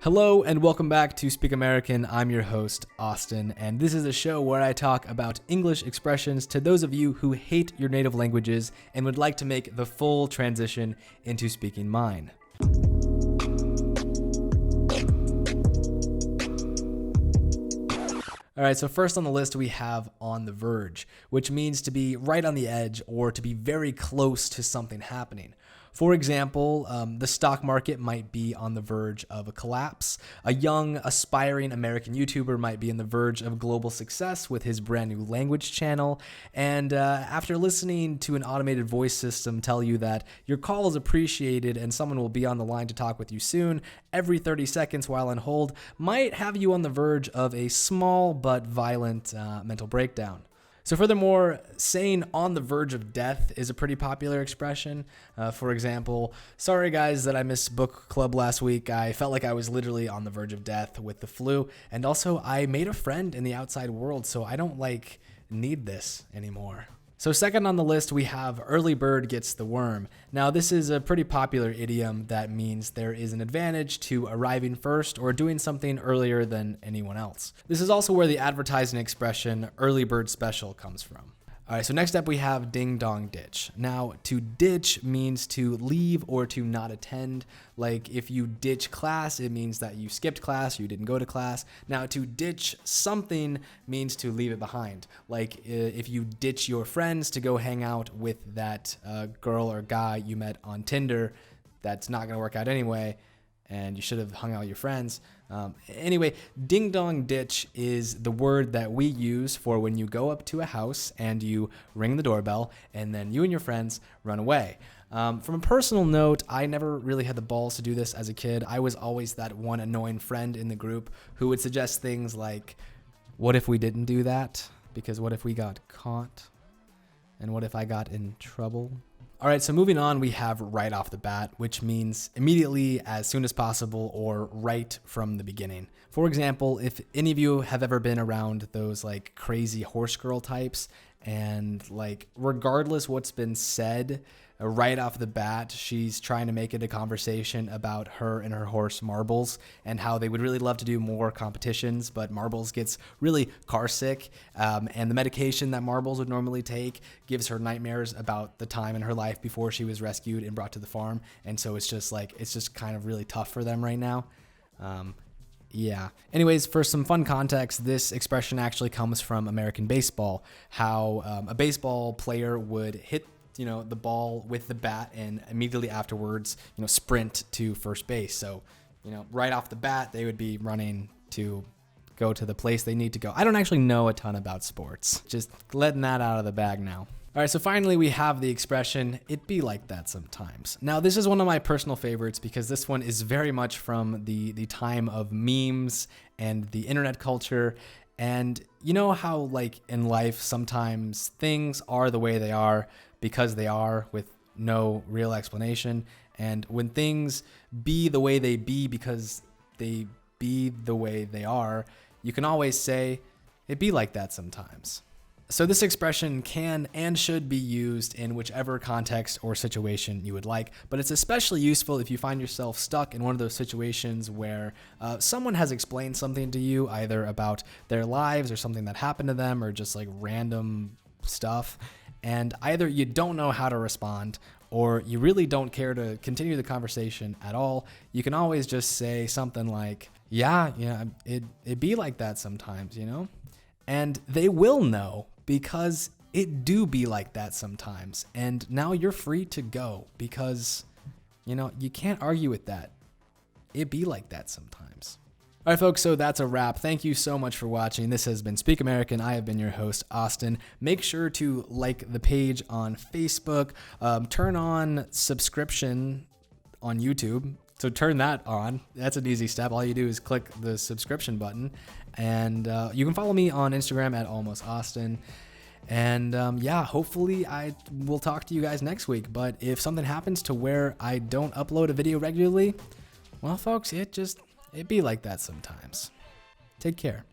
Hello and welcome back to Speak American. I'm your host, Austin, and this is a show where I talk about English expressions to those of you who hate your native languages and would like to make the full transition into speaking mine. All right, so first on the list we have on the verge, which means to be right on the edge or to be very close to something happening. For example, the stock market might be on the verge of a collapse. A young, aspiring American YouTuber might be on the verge of global success with his brand new language channel. And after listening to an automated voice system tell you that your call is appreciated and someone will be on the line to talk with you soon, every 30 seconds while on hold might have you on the verge of a small but violent mental breakdown. So furthermore, saying on the verge of death is a pretty popular expression. For example, sorry guys that I missed book club last week. I felt like I was literally on the verge of death with the flu. And also I made a friend in the outside world, so I don't need this anymore. So second on the list, we have early bird gets the worm. Now, this is a pretty popular idiom that means there is an advantage to arriving first or doing something earlier than anyone else. This is also where the advertising expression early bird special comes from. All right, so next up we have ding dong ditch. Now, to ditch means to leave or to not attend. Like if you ditch class, it means that you skipped class, you didn't go to class. Now, to ditch something means to leave it behind. Like if you ditch your friends to go hang out with that girl or guy you met on Tinder, that's not gonna work out anyway, and you should have hung out with your friends. Anyway, ding dong ditch is the word that we use for when you go up to a house and you ring the doorbell and then you and your friends run away. From a personal note, I never really had the balls to do this as a kid. I was always that one annoying friend in the group who would suggest things like, what if we didn't do that? Because what if we got caught? And what if I got in trouble? All right, so moving on, we have right off the bat, which means immediately, as soon as possible, or right from the beginning. For example, if any of you have ever been around those crazy horse girl types, and regardless what's been said, right off the bat, she's trying to make it a conversation about her and her horse Marbles and how they would really love to do more competitions, but Marbles gets really car sick, and the medication that Marbles would normally take gives her nightmares about the time in her life before she was rescued and brought to the farm, and so it's just kind of really tough for them right now. Yeah. Anyways, for some fun context, this expression actually comes from American baseball, how a baseball player would hit the ball with the bat and immediately afterwards, sprint to first base. So, right off the bat, they would be running to go to the place they need to go. I don't actually know a ton about sports. Just letting that out of the bag now. All right, so finally we have the expression, it be like that sometimes. Now, this is one of my personal favorites because this one is very much from the time of memes and the internet culture. And you know how in life, sometimes things are the way they are because they are with no real explanation. And when things be the way they be because they be the way they are, you can always say, it be like that sometimes. So this expression can and should be used in whichever context or situation you would like, but it's especially useful if you find yourself stuck in one of those situations where someone has explained something to you, either about their lives or something that happened to them or just random stuff, and either you don't know how to respond or you really don't care to continue the conversation at all. You can always just say something like, yeah, it be like that sometimes, and they will know because it do be like that sometimes. And now you're free to go because, you can't argue with that. It be like that sometimes. All right, folks, so that's a wrap. Thank you so much for watching. This has been Speak American. I have been your host, Austin. Make sure to like the page on Facebook. Turn on subscription on YouTube. So turn that on. That's an easy step. All you do is click the subscription button. And you can follow me on Instagram at almostaustin. And hopefully I will talk to you guys next week. But if something happens to where I don't upload a video regularly, well, folks, it be like that sometimes. Take care.